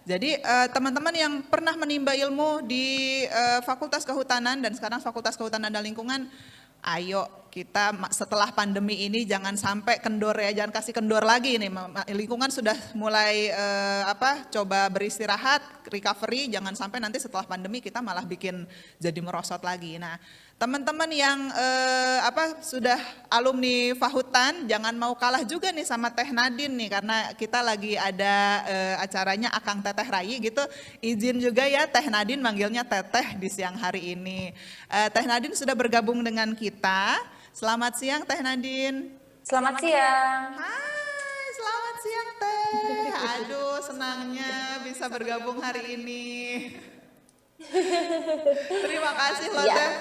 Jadi teman-teman yang pernah menimba ilmu di Fakultas Kehutanan dan sekarang Fakultas Kehutanan dan Lingkungan, ayo kita setelah pandemi ini jangan sampai kendor ya, jangan kasih kendor lagi nih. Lingkungan sudah mulai coba beristirahat, recovery, jangan sampai nanti setelah pandemi kita malah bikin jadi merosot lagi. Nah, teman-teman yang sudah alumni Fahutan jangan mau kalah juga nih sama Teh Nadine nih, karena kita lagi ada acaranya Akang Teteh Rai gitu. Izin juga ya Teh Nadine manggilnya Teteh di siang hari ini. Teh Nadine sudah bergabung dengan kita. Selamat siang Teh Nadine. Selamat siang. Hai, selamat siang Teh. Aduh, senangnya bisa bergabung hari ini. Terima kasih loh Teh.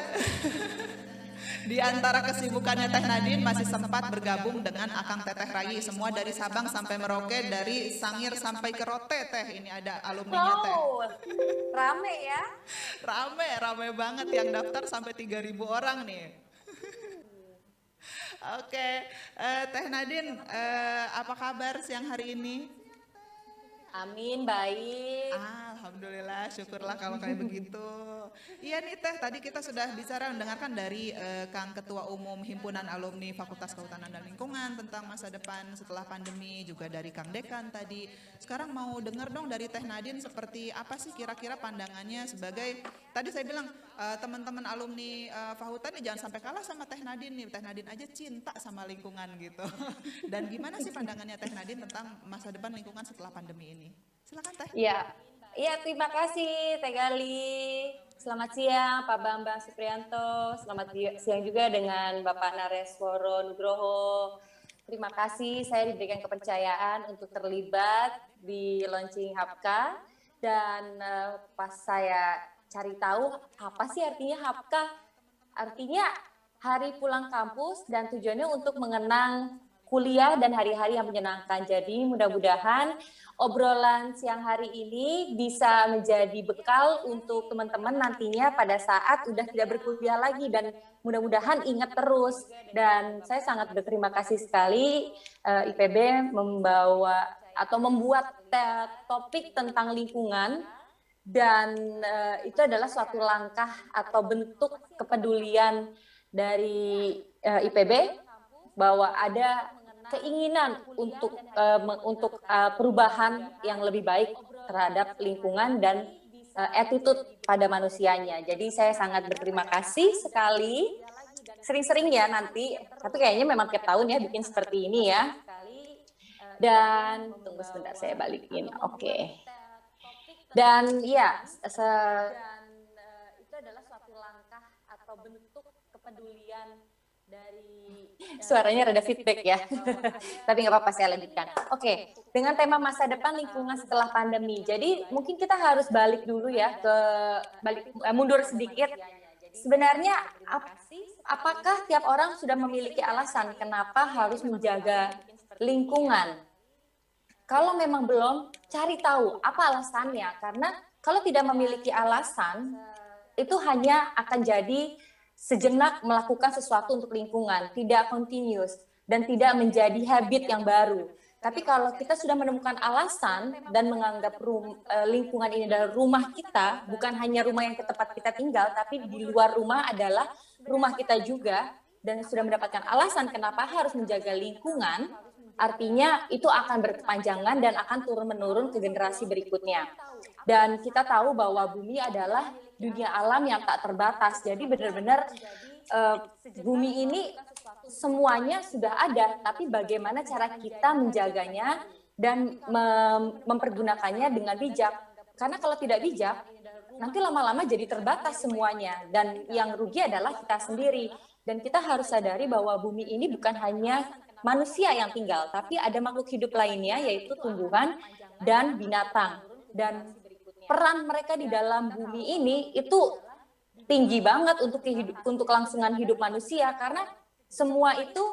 Di antara kesibukannya Teh Nadine masih sempat bergabung dengan Akang Teteh Rai. Semua dari Sabang sampai Merauke, dari Sangir sampai ke Rote Teh. Ini ada alumninya Teh. Rame ya? Rame banget yang daftar sampai 3.000 orang nih. Oke, Teh Nadine, apa kabar siang hari ini? Amin, baik. Alhamdulillah, syukurlah kalau kayak begitu. Iya nih Teh, tadi kita sudah bicara mendengarkan dari Kang Ketua Umum Himpunan Alumni Fakultas Kehutanan dan Lingkungan tentang masa depan setelah pandemi, juga dari Kang Dekan tadi. Sekarang mau dengar dong dari Teh Nadine seperti apa sih kira-kira pandangannya sebagai, tadi saya bilang teman-teman alumni Fahutan jangan sampai kalah sama Teh Nadine nih. Teh Nadine aja cinta sama lingkungan gitu. Dan gimana sih pandangannya Teh Nadine tentang masa depan lingkungan setelah pandemi ini? Silakan Teh. Iya, terima kasih Teh Gali. Selamat siang Pak Bambang Suprianto. Selamat siang juga dengan Bapak Naresworo Nugroho. Terima kasih saya diberikan kepercayaan untuk terlibat di launching Hapka. Dan pas saya cari tahu apa sih artinya Hapka, artinya hari pulang kampus dan tujuannya untuk mengenang kuliah dan hari-hari yang menyenangkan. Jadi mudah-mudahan obrolan siang hari ini bisa menjadi bekal untuk teman-teman nantinya pada saat udah tidak berkuliah lagi, dan mudah-mudahan ingat terus. Dan saya sangat berterima kasih sekali IPB membawa atau membuat topik tentang lingkungan, dan itu adalah suatu langkah atau bentuk kepedulian dari IPB bahwa ada keinginan untuk perubahan yang lebih baik terhadap lingkungan dan attitude pada manusianya. Jadi saya sangat berterima kasih sekali. Sering-sering ya nanti, tapi kayaknya memang tiap tahun ya bikin seperti ini ya. Dan tunggu sebentar saya balikin. Oke. Dan ya, itu adalah suatu langkah atau bentuk kepedulian dari suaranya rada feedback ya, tapi nggak apa-apa saya lanjutkan. Oke, dengan tema masa depan lingkungan setelah pandemi. Jadi mungkin kita harus balik dulu ya, mundur sedikit. Sebenarnya apakah tiap orang sudah memiliki alasan kenapa harus menjaga lingkungan? Kalau memang belum, cari tahu apa alasannya. Karena kalau tidak memiliki alasan, itu hanya akan jadi sejenak melakukan sesuatu untuk lingkungan, tidak continuous dan tidak menjadi habit yang baru. Tapi kalau kita sudah menemukan alasan dan menganggap lingkungan ini adalah rumah kita, bukan hanya rumah yang ke tempat kita tinggal, tapi di luar rumah adalah rumah kita juga, dan sudah mendapatkan alasan kenapa harus menjaga lingkungan, artinya itu akan berkepanjangan dan akan turun-menurun ke generasi berikutnya. Dan kita tahu bahwa bumi adalah dunia alam yang tak terbatas. Jadi benar-benar bumi ini semuanya sudah ada, tapi bagaimana cara kita menjaganya dan mempergunakannya dengan bijak. Karena kalau tidak bijak, nanti lama-lama jadi terbatas semuanya, dan yang rugi adalah kita sendiri. Dan kita harus sadari bahwa bumi ini bukan hanya manusia yang tinggal, tapi ada makhluk hidup lainnya, yaitu tumbuhan dan binatang. Dan peran mereka di dalam bumi ini itu tinggi banget untuk kelangsungan hidup manusia, karena semua itu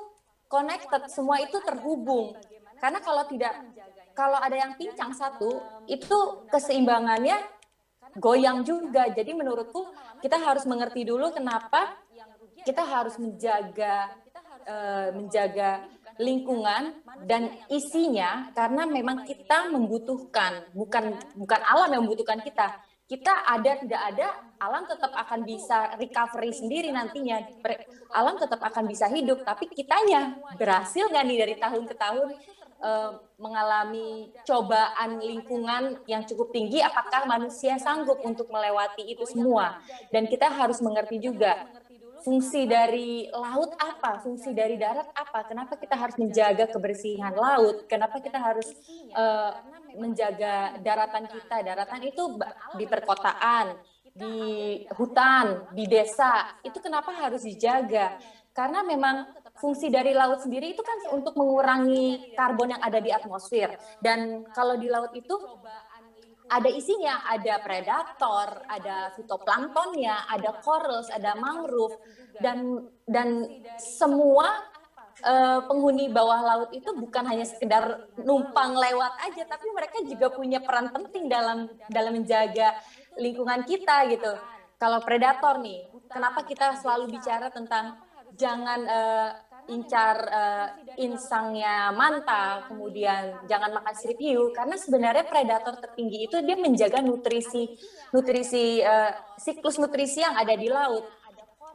connected, semua itu terhubung. Karena kalau ada yang pincang satu, itu keseimbangannya goyang juga. Jadi menurutku kita harus mengerti dulu kenapa kita harus menjaga menjaga lingkungan dan isinya, karena memang kita membutuhkan, bukan alam yang membutuhkan kita. Kita ada tidak ada, alam tetap akan bisa recovery sendiri nantinya. Alam tetap akan bisa hidup, tapi kitanya berhasil nggak nih dari tahun ke tahun mengalami cobaan lingkungan yang cukup tinggi, apakah manusia sanggup untuk melewati itu semua? Dan kita harus mengerti juga fungsi dari laut apa, fungsi dari darat apa, kenapa kita harus menjaga kebersihan laut, kenapa kita harus menjaga daratan kita. Daratan itu di perkotaan, di hutan, di desa, itu kenapa harus dijaga? Karena memang fungsi dari laut sendiri itu kan untuk mengurangi karbon yang ada di atmosfer. Dan kalau di laut itu ada isinya, ada predator, ada fitoplanktonnya, ada corals, ada mangrove, dan semua penghuni bawah laut itu bukan hanya sekedar numpang lewat aja, tapi mereka juga punya peran penting dalam menjaga lingkungan kita gitu. Kalau predator nih, kenapa kita selalu bicara tentang jangan incar insangnya manta, kemudian jangan makan sirip hiu, karena sebenarnya predator tertinggi itu dia menjaga siklus nutrisi yang ada di laut.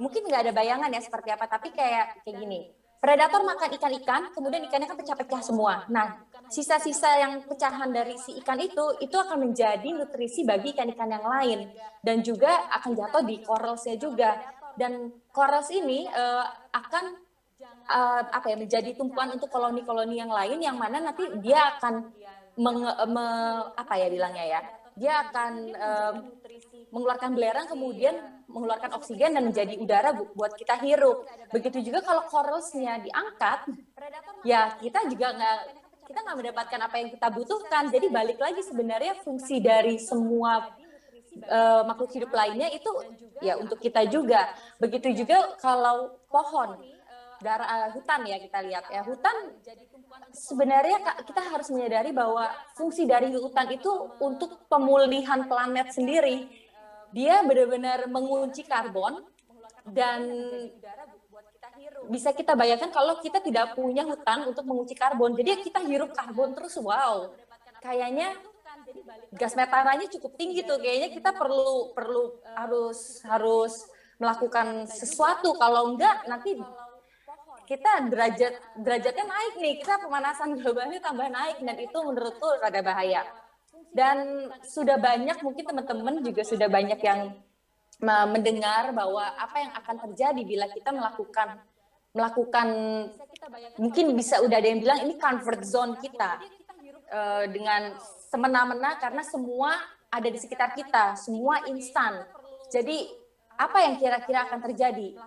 Mungkin nggak ada bayangan ya seperti apa, tapi kayak gini. Predator makan ikan-ikan, kemudian ikannya kan pecah-pecah semua. Nah, sisa-sisa yang pecahan dari si ikan itu akan menjadi nutrisi bagi ikan-ikan yang lain, dan juga akan jatuh di coralsnya juga. Dan corals ini akan menjadi tumpuan untuk koloni-koloni yang lain, yang mana nanti dia akan dia akan mengeluarkan belerang, kemudian mengeluarkan oksigen dan menjadi udara buat kita hirup. Begitu juga kalau coralsnya diangkat, ya kita nggak mendapatkan apa yang kita butuhkan. Jadi balik lagi, sebenarnya fungsi dari semua makhluk hidup lainnya itu ya untuk kita juga. Begitu juga kalau pohon, hutan ya, kita lihat ya, hutan sebenarnya kita harus menyadari bahwa fungsi dari hutan itu untuk pemulihan planet sendiri. Dia benar-benar mengunci karbon, dan bisa kita bayangkan kalau kita tidak punya hutan untuk mengunci karbon, jadi kita hirup karbon terus, wow, kayaknya gas metananya cukup tinggi tuh, kayaknya kita harus melakukan sesuatu, kalau enggak nanti kita derajatnya naik nih, kita pemanasan globalnya tambah naik, dan itu menurutku rada bahaya. Dan sudah banyak, mungkin teman-teman juga sudah banyak yang mendengar bahwa apa yang akan terjadi bila kita melakukan mungkin bisa udah ada yang bilang ini comfort zone kita, dengan semena-mena, karena semua ada di sekitar kita, semua instan. Jadi apa yang kira-kira akan terjadi?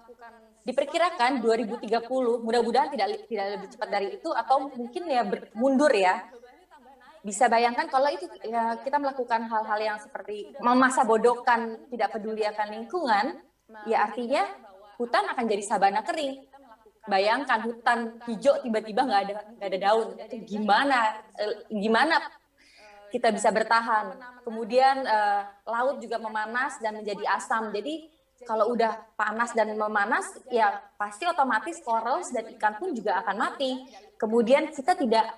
Diperkirakan 2030, mudah-mudahan tidak lebih cepat dari itu, atau mungkin ya mundur ya. Bisa bayangkan kalau itu ya, kita melakukan hal-hal yang seperti memasa bodohkan, tidak peduli akan lingkungan, ya artinya hutan akan jadi sabana kering. Bayangkan hutan hijau tiba-tiba nggak ada daun, itu gimana kita bisa bertahan. Kemudian laut juga memanas dan menjadi asam. Jadi kalau udah panas dan memanas, ya pasti otomatis corals dan ikan pun juga akan mati. Kemudian kita tidak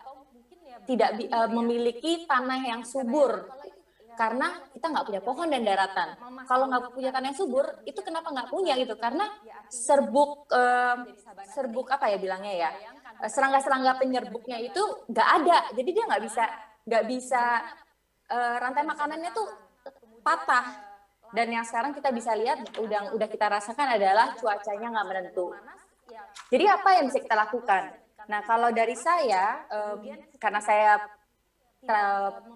memiliki tanah yang subur, karena kita nggak punya pohon dan daratan. Kalau nggak punya tanah yang subur, itu kenapa nggak punya gitu? Karena serbuk apa ya bilangnya ya, serangga-serangga penyerbuknya itu nggak ada, jadi dia nggak bisa rantai makanannya tuh patah. Dan yang sekarang kita bisa lihat, udah kita rasakan adalah cuacanya nggak menentu. Jadi apa yang bisa kita lakukan? Nah, kalau dari saya, karena saya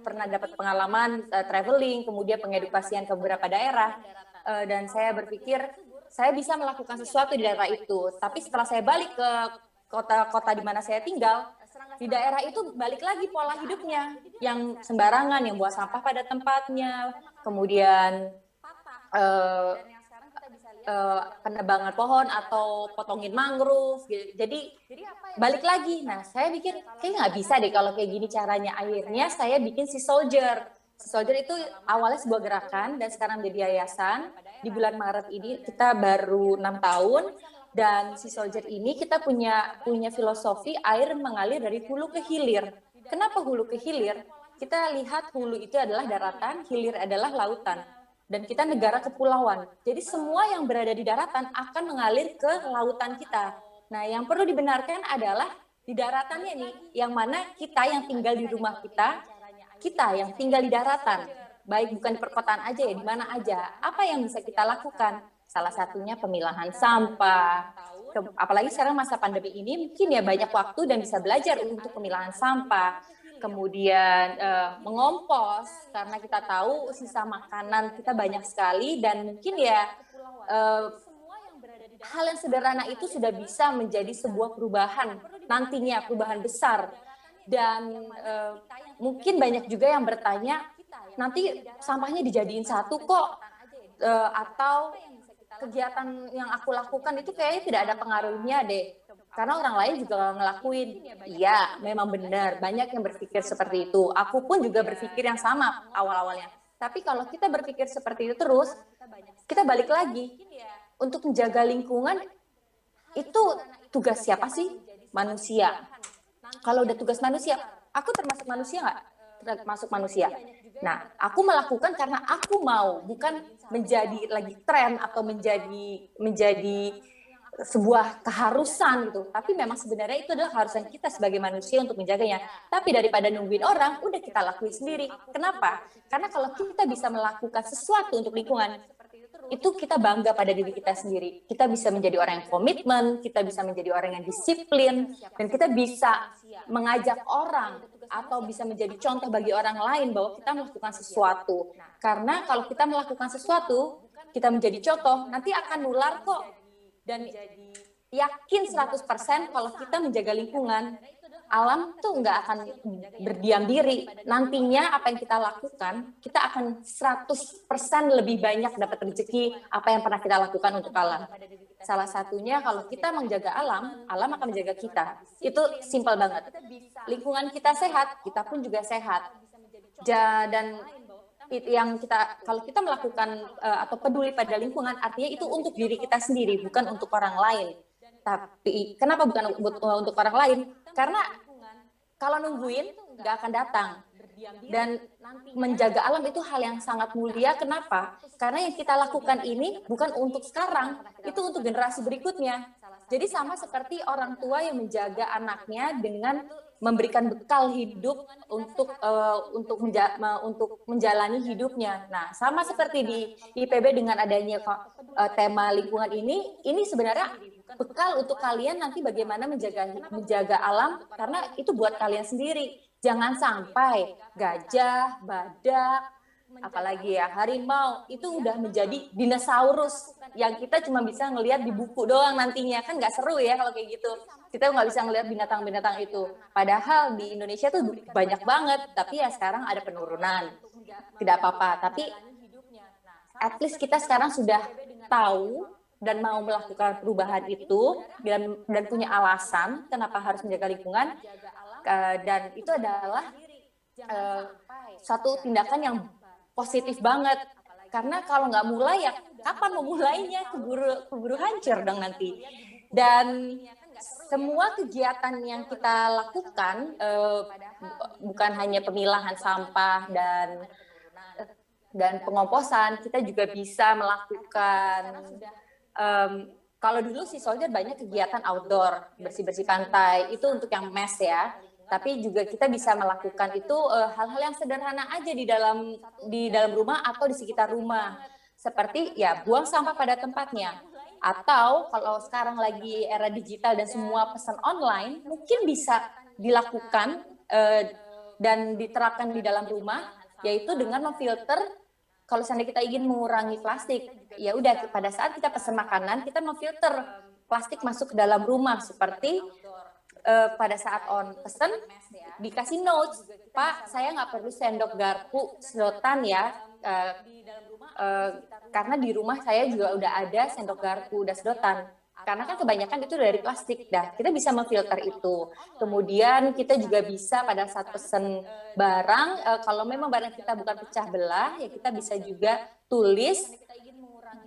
pernah dapat pengalaman traveling, kemudian pengedukasian ke beberapa daerah, dan saya berpikir saya bisa melakukan sesuatu di daerah itu. Tapi setelah saya balik ke kota-kota di mana saya tinggal, di daerah itu balik lagi pola hidupnya, yang sembarangan, yang buang sampah pada tempatnya, kemudian penebangan pohon atau potongin mangrove gitu. Jadi balik lagi. Nah, saya pikir kayak nggak bisa deh kalau kayak gini caranya. Akhirnya saya bikin Sea Soldier. Sea Soldier itu awalnya sebuah gerakan dan sekarang menjadi yayasan. Di bulan Maret ini kita baru 6 tahun, Dan si Soldier ini kita punya filosofi air mengalir dari hulu ke hilir. Kenapa hulu ke hilir? Kita lihat hulu itu adalah daratan, hilir adalah lautan. Dan kita negara kepulauan. Jadi semua yang berada di daratan akan mengalir ke lautan kita. Nah, yang perlu dibenarkan adalah di daratannya nih, yang mana kita yang tinggal di rumah kita yang tinggal di daratan, baik bukan di perkotaan aja ya, di mana aja, apa yang bisa kita lakukan? Salah satunya pemilahan sampah. Apalagi sekarang masa pandemi ini, mungkin ya banyak waktu dan bisa belajar untuk pemilahan sampah. Kemudian mengompos, karena kita tahu sisa makanan kita banyak sekali, dan mungkin ya hal yang sederhana itu sudah bisa menjadi sebuah perubahan, nantinya perubahan besar. Dan mungkin banyak juga yang bertanya, nanti sampahnya dijadiin satu kok, atau kegiatan yang aku lakukan itu kayaknya tidak ada pengaruhnya deh, karena orang lain juga ngelakuin. Iya, memang benar, banyak yang berpikir seperti itu. Aku pun juga berpikir yang sama awal-awalnya. Tapi kalau kita berpikir seperti itu terus, kita balik lagi. Untuk menjaga lingkungan, itu tugas siapa sih? Manusia. Kalau udah tugas manusia, aku termasuk manusia nggak? Termasuk manusia. Nah, aku melakukan karena aku mau, bukan menjadi lagi tren atau menjadi sebuah keharusan gitu. Tapi memang sebenarnya itu adalah keharusan kita sebagai manusia untuk menjaganya. Tapi daripada nungguin orang, udah kita lakuin sendiri. Kenapa? Karena kalau kita bisa melakukan sesuatu untuk lingkungan, itu kita bangga pada diri kita sendiri. Kita bisa menjadi orang yang komitmen, kita bisa menjadi orang yang disiplin, dan kita bisa mengajak orang atau bisa menjadi contoh bagi orang lain bahwa kita melakukan sesuatu. Karena kalau kita melakukan sesuatu, kita menjadi contoh, nanti akan nular kok. Dan yakin 100% kalau kita menjaga lingkungan, alam tuh nggak akan berdiam diri. Nantinya apa yang kita lakukan, kita akan 100% lebih banyak dapat rezeki apa yang pernah kita lakukan untuk alam. Salah satunya kalau kita menjaga alam, alam akan menjaga kita. Itu simpel banget. Lingkungan kita sehat, kita pun juga sehat. Dan yang kita, kalau kita melakukan atau peduli pada lingkungan, artinya itu untuk diri kita sendiri, bukan untuk orang lain. Tapi kenapa bukan untuk orang lain? Karena kalau nungguin nggak akan datang. Dan menjaga alam itu hal yang sangat mulia. Kenapa? Karena yang kita lakukan ini bukan untuk sekarang, itu untuk generasi berikutnya. Jadi sama seperti orang tua yang menjaga anaknya dengan memberikan bekal hidup untuk menjalani hidupnya. Nah, sama seperti di IPB dengan adanya tema lingkungan ini sebenarnya bekal untuk kalian nanti bagaimana menjaga alam, karena itu buat kalian sendiri. Jangan sampai gajah, badak, apalagi ya harimau itu udah menjadi dinosaurus yang kita cuma bisa ngelihat di buku doang nantinya. Kan nggak seru ya kalau kayak gitu. Kita nggak bisa ngelihat binatang-binatang itu. Padahal di Indonesia tuh banyak banget, tapi ya sekarang ada penurunan. Tidak apa-apa, tapi at least kita sekarang sudah tahu dan mau melakukan perubahan itu dan punya alasan kenapa harus menjaga lingkungan, dan itu adalah satu tindakan yang positif banget. Karena kalau nggak mulai ya kapan mau mulainya, keburu hancur dong nanti. Dan semua kegiatan yang kita lakukan, bukan hanya pemilahan sampah dan pengomposan, kita juga bisa melakukan, kalau dulu si Soldier banyak kegiatan outdoor, bersih-bersih pantai, itu untuk yang mass ya. Tapi juga kita bisa melakukan itu hal-hal yang sederhana aja di dalam rumah atau di sekitar rumah. Seperti ya buang sampah pada tempatnya. Atau kalau sekarang lagi era digital dan semua pesan online, mungkin bisa dilakukan dan diterapkan di dalam rumah, yaitu dengan memfilter. Kalau seandainya kita ingin mengurangi plastik, ya udah pada saat kita pesan makanan, kita memfilter plastik masuk ke dalam rumah. Seperti pada saat pesen dikasih notes, Pak, saya nggak perlu sendok garpu sedotan ya, karena di rumah saya juga udah ada sendok garpu dan sedotan. Karena kan kebanyakan itu dari plastik, kita bisa memfilter itu. Kemudian kita juga bisa pada saat pesen barang, kalau memang barang kita bukan pecah belah, ya kita bisa juga tulis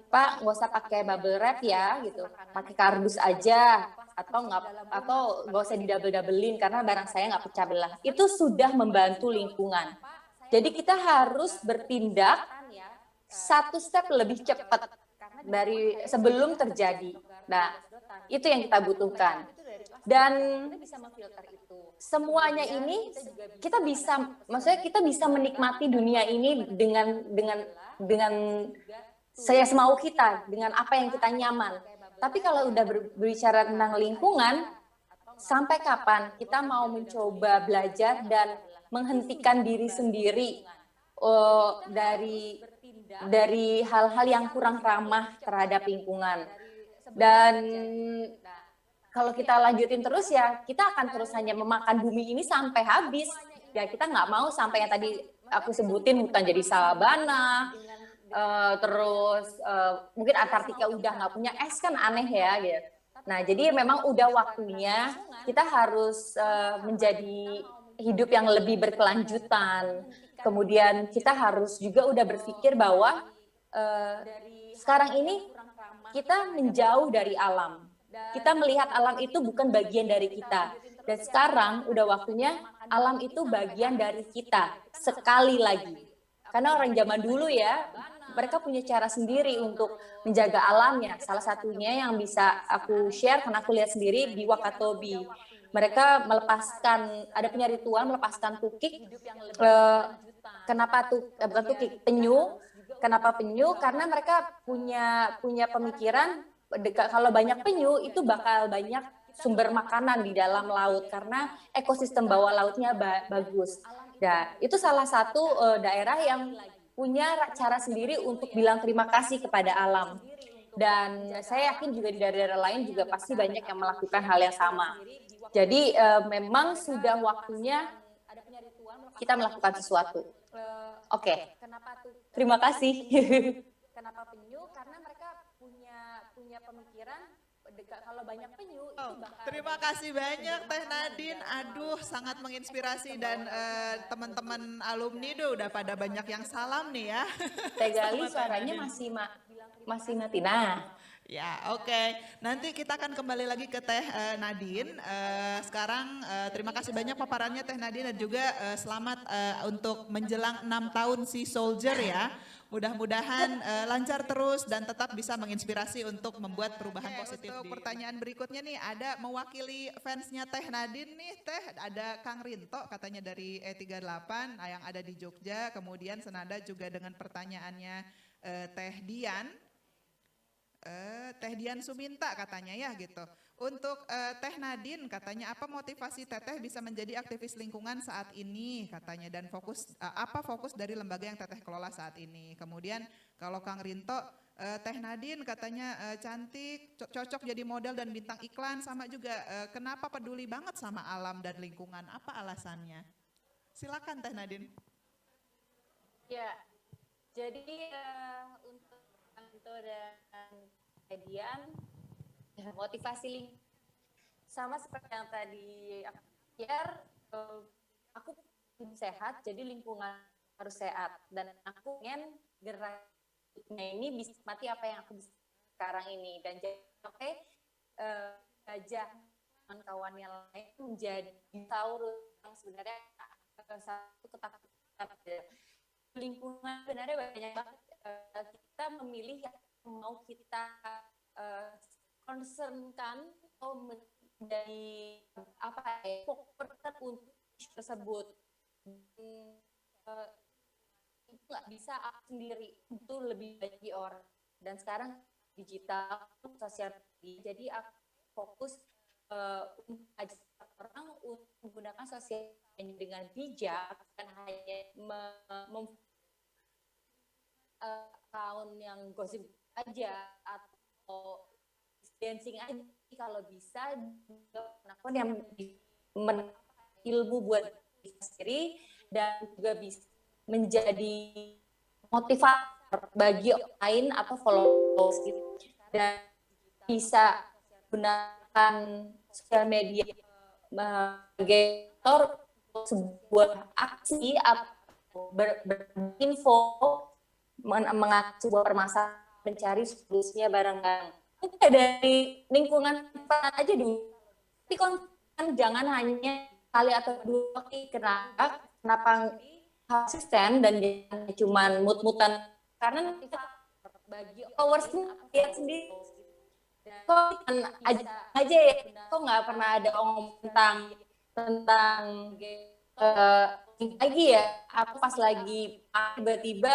Pak, nggak usah pakai bubble wrap ya gitu, pakai kardus aja, atau nggak usah didouble-doublein karena barang saya nggak pecah belah. Itu sudah membantu lingkungan. Jadi kita harus bertindak satu step lebih cepat dari sebelum terjadi. Nah, itu yang kita butuhkan. Dan semuanya ini maksudnya kita bisa menikmati dunia ini dengan saya semau kita, dengan apa yang kita nyaman. Tapi kalau udah berbicara tentang lingkungan, sampai kapan kita mau mencoba belajar dan menghentikan diri sendiri dari hal-hal yang kurang ramah terhadap lingkungan. Dan kalau kita lanjutin terus ya, kita akan terus hanya memakan bumi ini sampai habis. Ya kita nggak mau sampai yang tadi aku sebutin hutan jadi sabana, terus mungkin Antartika udah nggak punya es, kan aneh ya gitu. Nah jadi memang udah waktunya kita harus menjadi hidup yang lebih berkelanjutan. Kemudian kita harus juga udah berpikir bahwa sekarang ini kita menjauh dari alam. Kita melihat alam itu bukan bagian dari kita. Dan sekarang udah waktunya alam itu bagian dari kita sekali lagi. Karena orang zaman dulu ya, mereka punya cara sendiri untuk menjaga alamnya. Salah satunya yang bisa aku share karena aku lihat sendiri di Wakatobi. Mereka melepaskan, ada punya ritual melepaskan tukik. Kenapa bukan tukik, penyu? Kenapa penyu? Karena mereka punya pemikiran kalau banyak penyu itu bakal banyak sumber makanan di dalam laut karena ekosistem bawah lautnya bagus. Nah, itu salah satu daerah yang punya cara sendiri untuk bilang terima kasih kepada alam. Dan saya yakin juga di daerah-daerah lain juga pasti banyak yang melakukan hal yang sama. Jadi memang sudah waktunya kita melakukan sesuatu. Oke. Terima kasih. Kenapa penyu? Karena mereka punya pemikiran kalau banyak penyu itu bakal. Terima kasih banyak Teh Nadine. Aduh, sangat menginspirasi dan teman-teman alumni udah pada banyak yang salam nih ya. Teh Gali suaranya masih mati. Nah, ya, oke. Nanti kita akan kembali lagi ke Teh Nadine. Sekarang terima kasih banyak paparannya Teh Nadine dan juga selamat untuk menjelang 6 tahun si Soldier ya. Mudah-mudahan lancar terus dan tetap bisa menginspirasi untuk membuat perubahan positif. Untuk pertanyaan berikutnya nih, ada mewakili fansnya Teh Nadine nih, Teh, ada Kang Rinto katanya dari E38 yang ada di Jogja, kemudian senada juga dengan pertanyaannya Teh Dian. Teh Dian Suminta katanya ya gitu. Untuk Teh Nadine katanya apa motivasi Teteh bisa menjadi aktivis lingkungan saat ini katanya dan apa fokus dari lembaga yang Teteh kelola saat ini. Kemudian kalau Kang Rinto, Teh Nadine katanya cantik, cocok jadi model dan bintang iklan, sama juga kenapa peduli banget sama alam dan lingkungan, apa alasannya? Silakan Teh Nadine. Ya, jadi untuk Rinto dan Teh Dian, motivasi sama seperti yang tadi aku share, aku sehat jadi lingkungan harus sehat dan aku ingin geraknya ini bisa mati apa yang aku bisa sekarang ini dan jadi sampai gajah kawan-kawan yang lain menjadi dinosaurus yang sebenarnya satu ketakutan lingkungan sebenarnya banyak banget kita memilih yang mau kita concernkan atau menjadi apa ya fokus untuk isu tersebut. Itu nggak bisa aku sendiri, itu lebih bagi orang. Dan sekarang digital, sosial media, jadi aku fokus untuk ajak orang untuk menggunakan sosial media dengan bijak, bukan hanya account yang gosip aja atau dancing aja, kalau bisa akun yang ilmu buat diri sendiri dan juga bisa menjadi motivator bagi orang lain atau followers gitu dan bisa gunakan sosial media sebagai sebuah aksi atau berinfo mengatasi sebuah permasalahan mencari solusinya bareng-bareng. Mungkin dari lingkungan aja dulu. Tapi kan jangan hanya kali atau dua kali. Kenapa konsisten dan jangan cuma mut-mutan, karena kita bagi followersnya lihat sendiri kok aja ya, kok nggak pernah ada omong tentang lagi ya, aku pas lagi tiba-tiba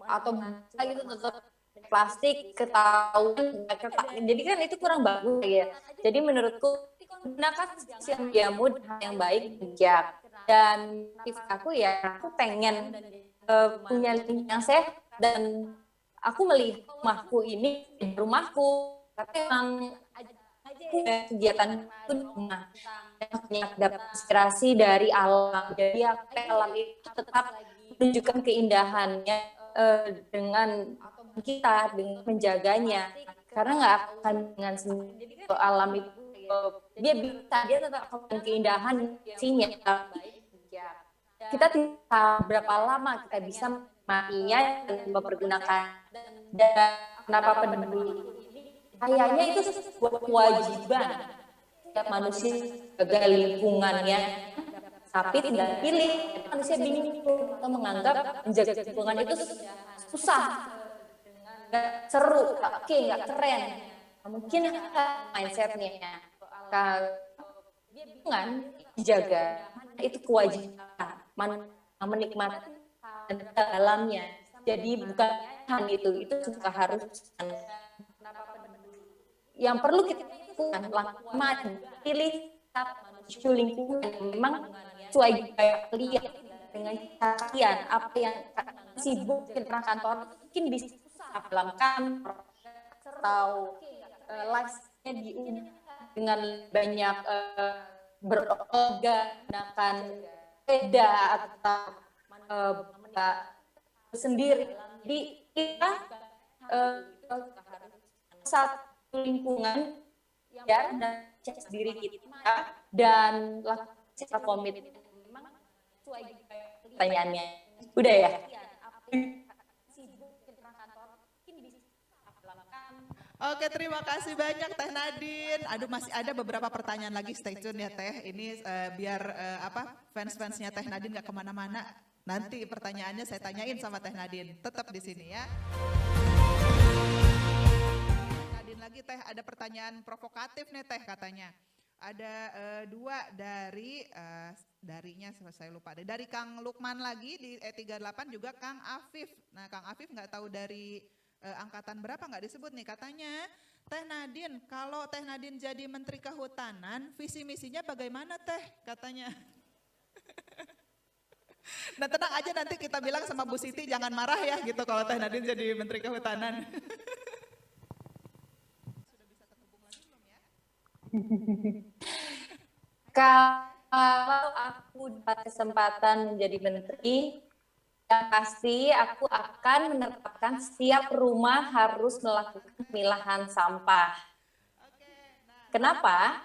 atau gitu tetap plastik ketahuan, jadi kan itu kurang bagus ya. Jadi menurutku gunakan sosial media yang baik, bijak, dan tips aku ya, aku pengen punya link yang sehat, dan aku melihat rumahku tapi emang kegiatan itu rumah, banyak dapat inspirasi dari alam. Jadi alam itu tetap menunjukkan keindahannya dengan kita, dengan menjaganya, karena nggak akan dengan sendiri alam itu dia tetap akan keindahan sinya. Kita tidak berapa lama kita bisa menikmatinya dan mempergunakan, dan kenapa peduli, kayaknya itu sebuah kewajiban setiap manusia jaga lingkungannya, tapi tidak pilih. Manusia bingung atau menganggap menjaga lingkungan itu susah, nggak seru, nggak keren. Mungkin mindsetnya lingkungan dijaga itu kewajiban, menikmati dan dalamnya. Jadi bukan itu juga harus. Yang perlu kita lakukan pilih isu lingkungan yang memang sesuai gaya kalian, dengan kalian apa yang sibuk di kantor, mungkin bisa dalam kantor atau live-nya diunduh dengan banyak berolahraga, gunakan sepeda atau sendiri. Jadi kita satu lingkungan ya, dan cek diri kita dan lakukan secara komit. Pertanyaannya udah ya? Oke, terima kasih banyak Teh Nadine. Aduh, masih ada beberapa pertanyaan lagi, stay tune ya Teh. Ini biar fans-fansnya Teh Nadine gak kemana-mana. Nanti pertanyaannya saya tanyain sama Teh Nadine. Tetap di sini ya. Teh Nadine lagi Teh, ada pertanyaan provokatif nih Teh katanya. Ada dua darinya saya lupa deh. Dari Kang Lukman lagi di E38, juga Kang Afif. Nah, Kang Afif nggak tahu dari angkatan berapa, nggak disebut nih. Katanya, Teh Nadine, kalau Teh Nadine jadi Menteri Kehutanan, visi misinya bagaimana Teh? Katanya. Nah, tenang aja, nanti kita bilang sama Bu Siti jangan marah ya gitu kalau Teh Nadine jadi Menteri Kehutanan. Kalau aku dapat kesempatan menjadi menteri, yang pasti aku akan menetapkan setiap rumah harus melakukan pemilahan sampah. Kenapa?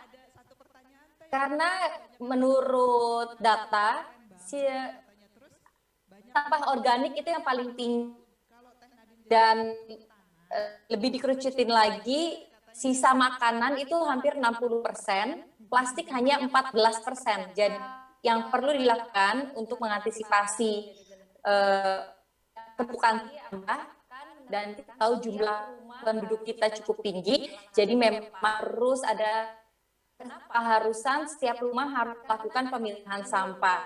Karena menurut data, sampah organik itu yang paling tinggi, dan lebih dikerucutin lagi, sisa makanan itu hampir 60%, plastik hanya 14%. Jadi yang perlu dilakukan untuk mengantisipasi tumpukan sampah, dan kita tahu jumlah penduduk kita cukup tinggi, jadi memang harus ada keharusan setiap rumah harus melakukan pemilahan sampah.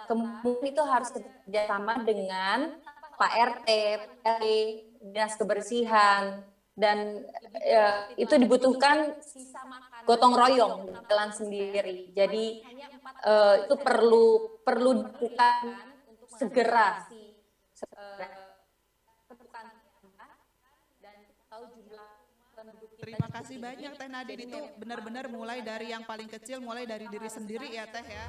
Kemudian itu harus kerjasama dengan Pak RT, Dinas Kebersihan, dan itu dibutuhkan gotong royong, jalan sendiri. Jadi itu perlu dilakukan segera. Terima kasih banyak Teh Nadine, itu benar-benar mulai dari yang paling kecil, mulai dari diri sendiri ya Teh ya.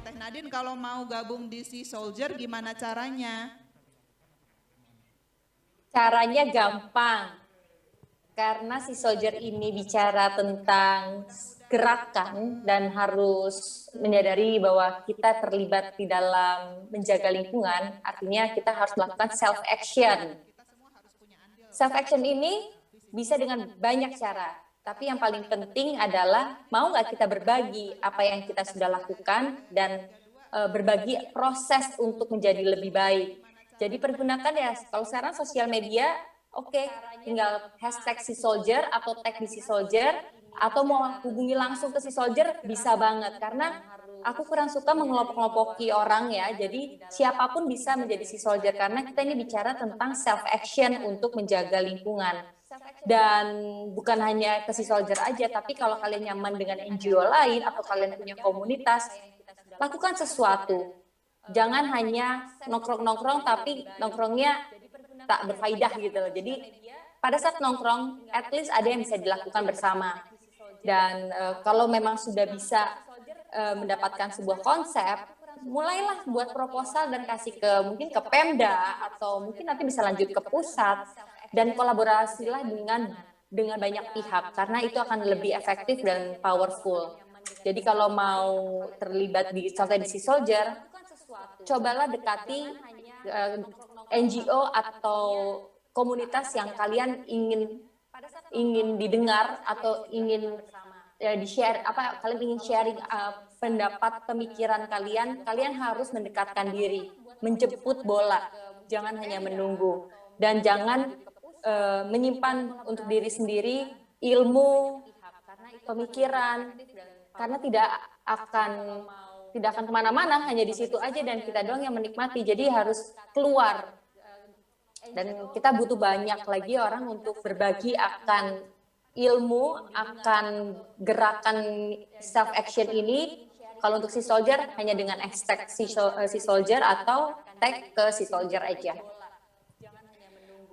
Teh Nadine kalau mau gabung di Sea Soldier gimana caranya? Caranya gampang, karena Sea Soldier ini bicara tentang gerakan dan harus menyadari bahwa kita terlibat di dalam menjaga lingkungan, artinya kita harus melakukan self action. Self action ini bisa dengan banyak cara, tapi yang paling penting adalah mau nggak kita berbagi apa yang kita sudah lakukan dan berbagi proses untuk menjadi lebih baik. Jadi pergunakan ya, kalau sekarang sosial media, oke, tinggal hashtag si soldier atau tag di si soldier, atau mau hubungi langsung ke si soldier, bisa banget. Karena aku kurang suka mengelompok-kelompoki orang ya, jadi siapapun bisa menjadi si soldier, karena kita ini bicara tentang self action untuk menjaga lingkungan. Dan bukan hanya ke si soldier aja, tapi kalau kalian nyaman dengan NGO lain atau kalian punya komunitas, lakukan sesuatu. Jangan hanya nongkrong-nongkrong tapi nongkrongnya tak berfaedah gitu loh. Jadi pada saat nongkrong, at least ada yang bisa dilakukan bersama. Dan kalau memang sudah bisa mendapatkan sebuah konsep, mulailah buat proposal dan kasih ke mungkin ke Pemda atau mungkin nanti bisa lanjut ke pusat, dan kolaborasilah dengan banyak pihak karena itu akan lebih efektif dan powerful. Jadi kalau mau terlibat di contohnya di Sea Soldier, cobalah dekati NGO atau komunitas yang kalian ingin didengar atau ingin di-share, kalian ingin sharing pendapat, pemikiran kalian harus mendekatkan diri, menjemput bola, jangan hanya menunggu, dan jangan menyimpan untuk diri sendiri ilmu, pemikiran, karena tidak akan kemana-mana, hanya di situ aja dan kita doang yang menikmati. Jadi harus keluar, dan kita butuh banyak lagi orang untuk berbagi akan ilmu, akan gerakan self action ini. Kalau untuk si soldier hanya dengan hashtag si soldier atau tag ke si soldier aja.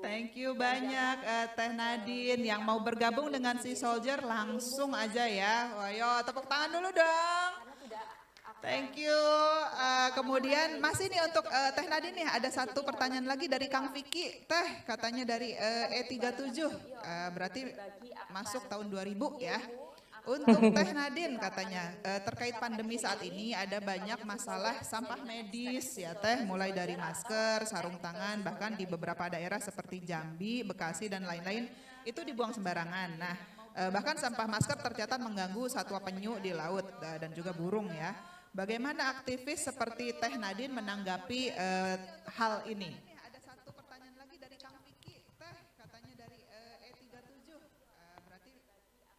Thank you banyak Teh Nadine. Yang mau bergabung dengan si soldier langsung aja ya. Ayo tepuk tangan dulu dong. Thank you. Kemudian masih nih untuk Teh Nadine nih, ada satu pertanyaan lagi dari Kang Vicky. Teh katanya dari E37, berarti masuk tahun 2000 ya. Untuk Teh Nadine katanya terkait pandemi saat ini ada banyak masalah sampah medis ya Teh, mulai dari masker, sarung tangan, bahkan di beberapa daerah seperti Jambi, Bekasi dan lain-lain itu dibuang sembarangan. Nah bahkan sampah masker tercatat mengganggu satwa penyu di laut dan juga burung ya. Bagaimana aktivis seperti Teh Nadine menanggapi hal ini? Ada satu pertanyaan lagi dari Kang Vicky, Teh katanya dari E37, berarti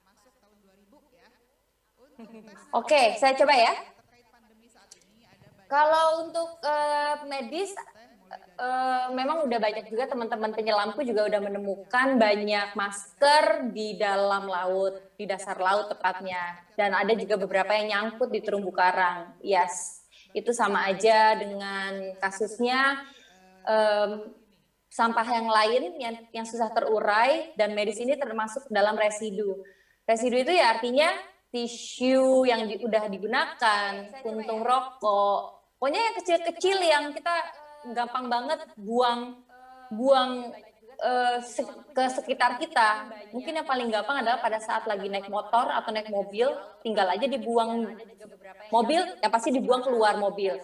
masuk tahun 2000 ya. Oke, saya coba ya. Kalau untuk medis, memang udah banyak juga teman-teman penyelamku juga udah menemukan banyak masker di dalam laut, di dasar laut tepatnya. Dan ada juga beberapa yang nyangkut di terumbu karang. Yes, itu sama aja dengan kasusnya sampah yang lain yang susah terurai, dan medis ini termasuk dalam residu. Residu itu ya artinya tisu yang udah digunakan, puntung rokok, pokoknya yang kecil-kecil yang kita gampang banget buang ke sekitar kita. Mungkin yang paling gampang adalah pada saat lagi naik motor atau naik mobil, tinggal aja dibuang mobil, yang pasti dibuang keluar mobil.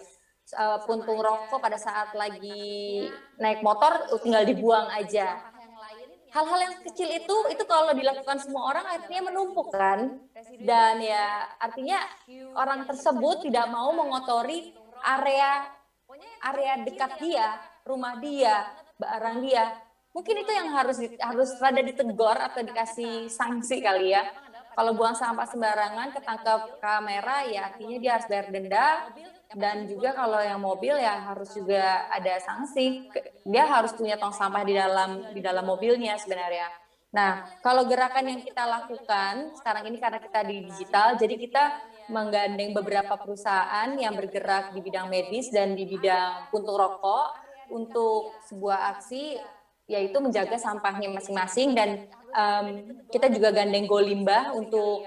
Puntung rokok pada saat lagi naik motor tinggal dibuang aja. Hal-hal yang kecil itu kalau dilakukan semua orang akhirnya menumpuk kan, dan ya artinya orang tersebut tidak mau mengotori area dekat dia, rumah dia, barang dia. Mungkin itu yang harus rada ditegur atau dikasih sanksi kali ya. Kalau buang sampah sembarangan ketangkap kamera ya artinya dia harus bayar denda, dan juga kalau yang mobil ya harus juga ada sanksi. Dia harus punya tong sampah di dalam mobilnya sebenarnya. Nah, kalau gerakan yang kita lakukan sekarang ini karena kita di digital, jadi kita menggandeng beberapa perusahaan yang bergerak di bidang medis dan di bidang puntung rokok untuk sebuah aksi, yaitu menjaga sampahnya masing-masing, dan kita juga gandeng Golimba untuk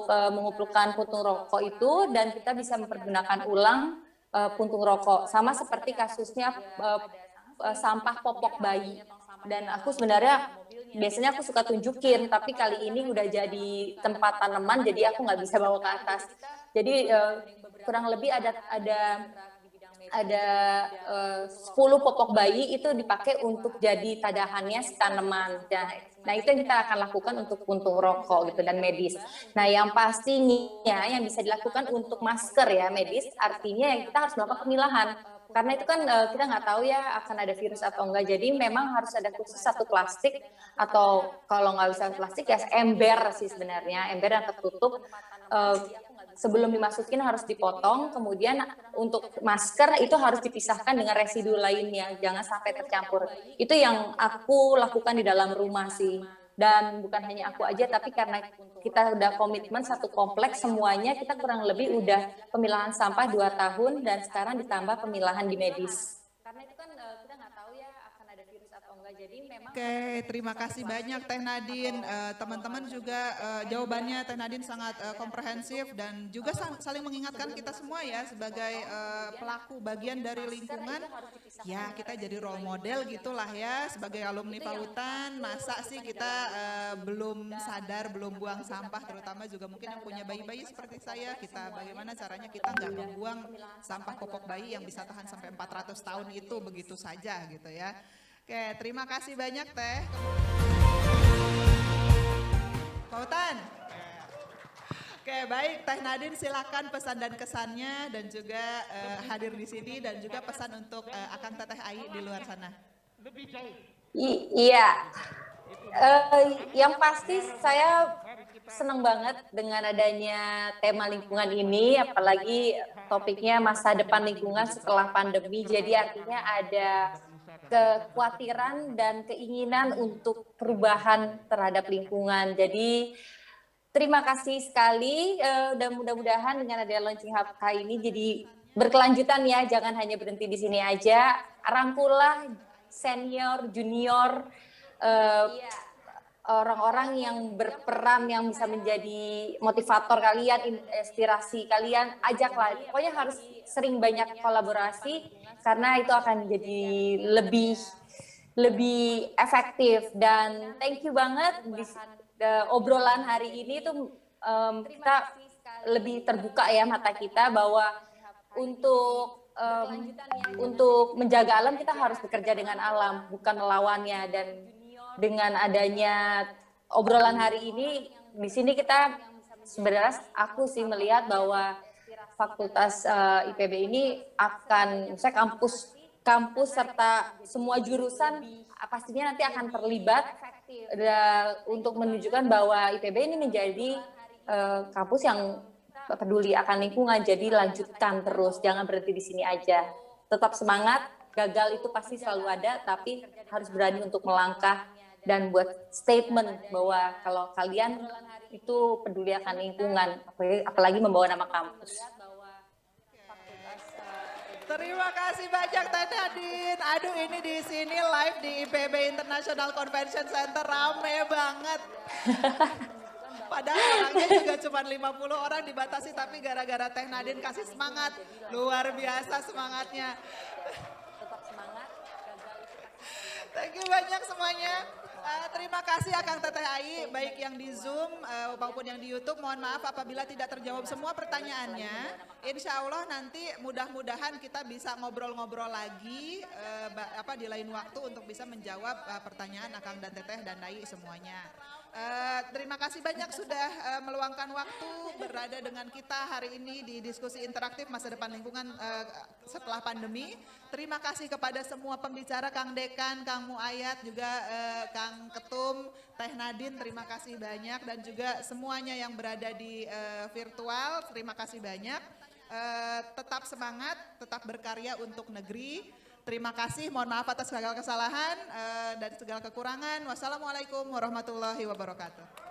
mengumpulkan puntung rokok itu, dan kita bisa mempergunakan ulang puntung rokok, sama seperti kasusnya sampah popok bayi. Dan aku sebenarnya biasanya aku suka tunjukin, tapi kali ini udah jadi tempat tanaman, jadi aku nggak bisa bawa ke atas. Jadi kurang lebih ada 10 popok bayi itu dipakai untuk jadi tadahannya si tanaman. Nah itu yang kita akan lakukan untuk puntung rokok gitu dan medis. Nah yang pastinya yang bisa dilakukan untuk masker ya medis, artinya yang kita harus melakukan pemilahan. Karena itu kan kita nggak tahu ya akan ada virus atau enggak. Jadi memang harus ada khusus satu plastik atau kalau nggak bisa plastik ya ember sih sebenarnya, ember yang tertutup. Sebelum dimasukin harus dipotong, kemudian untuk masker itu harus dipisahkan dengan residu lainnya, jangan sampai tercampur. Itu yang aku lakukan di dalam rumah sih. Dan bukan hanya aku aja, tapi karena kita udah komitmen satu kompleks semuanya, kita kurang lebih udah pemilahan sampah 2 tahun dan sekarang ditambah pemilahan di medis. Karena itu kan kita nggak tahu ya akan ada virus atau enggak, jadi memang. Oke, terima kasih banyak Teh Nadine. Teman-teman juga jawabannya Teh Nadine sangat komprehensif dan juga saling mengingatkan kita semua ya sebagai pelaku bagian dari lingkungan. Ya kita jadi role model gitulah ya sebagai alumni Pautan. Masa sih kita belum sadar, belum buang sampah, terutama juga mungkin yang punya bayi-bayi seperti saya. Kita bagaimana caranya kita nggak membuang sampah popok bayi yang bisa tahan sampai 400 tahun itu begitu saja gitu ya. Oke, terima kasih banyak Teh. Pautan. Oke, baik Teh Nadine silakan pesan dan kesannya dan juga hadir di sini dan juga pesan untuk Akang Teteh Ai di luar sana. Iya, yang pasti saya senang banget dengan adanya tema lingkungan ini, apalagi topiknya masa depan lingkungan setelah pandemi. Jadi artinya ada kekhawatiran dan keinginan untuk perubahan terhadap lingkungan. Jadi terima kasih sekali dan mudah-mudahan dengan ada launching hub kali ini jadi berkelanjutan ya, jangan hanya berhenti di sini aja. Rangkulah senior, junior, orang-orang yang berperan yang bisa menjadi motivator kalian, inspirasi kalian, ajaklah. Pokoknya harus sering banyak kolaborasi karena itu akan jadi lebih efektif. Dan thank you banget obrolan hari ini tuh kita lebih terbuka ya mata kita bahwa untuk menjaga alam kita harus bekerja dengan alam bukan melawannya. Dan dengan adanya obrolan hari ini di sini kita sebenarnya aku sih melihat bahwa Fakultas IPB ini akan kampus serta semua jurusan pastinya nanti akan terlibat untuk menunjukkan bahwa IPB ini menjadi kampus yang peduli akan lingkungan. Jadi lanjutkan terus, jangan berhenti di sini aja. Tetap semangat, gagal itu pasti selalu ada, tapi harus berani untuk melangkah dan buat statement bahwa kalau kalian itu peduli akan lingkungan, apalagi membawa nama kampus. Terima kasih banyak Teh Nadine. Aduh ini di sini live di IPB International Convention Center rame banget. Padahal orangnya juga cuma 50 orang dibatasi, tapi gara-gara Teh Nadine kasih semangat. Luar biasa semangatnya. Tetap semangat. Thank you banyak semuanya. Terima kasih Akang Teteh Ai, baik yang di Zoom maupun yang di YouTube. Mohon maaf apabila tidak terjawab semua pertanyaannya. Insya Allah nanti mudah-mudahan kita bisa ngobrol-ngobrol lagi di lain waktu untuk bisa menjawab pertanyaan Akang dan Teteh dan Ai semuanya. Terima kasih banyak sudah meluangkan waktu berada dengan kita hari ini di diskusi interaktif masa depan lingkungan setelah pandemi. Terima kasih kepada semua pembicara, Kang Dekan, Kang Muayat, juga Kang Ketum, Teh Nadine, terima kasih banyak. Dan juga semuanya yang berada di virtual, terima kasih banyak. Tetap semangat, tetap berkarya untuk negeri. Terima kasih, mohon maaf atas segala kesalahan dan segala kekurangan. Wassalamualaikum warahmatullahi wabarakatuh.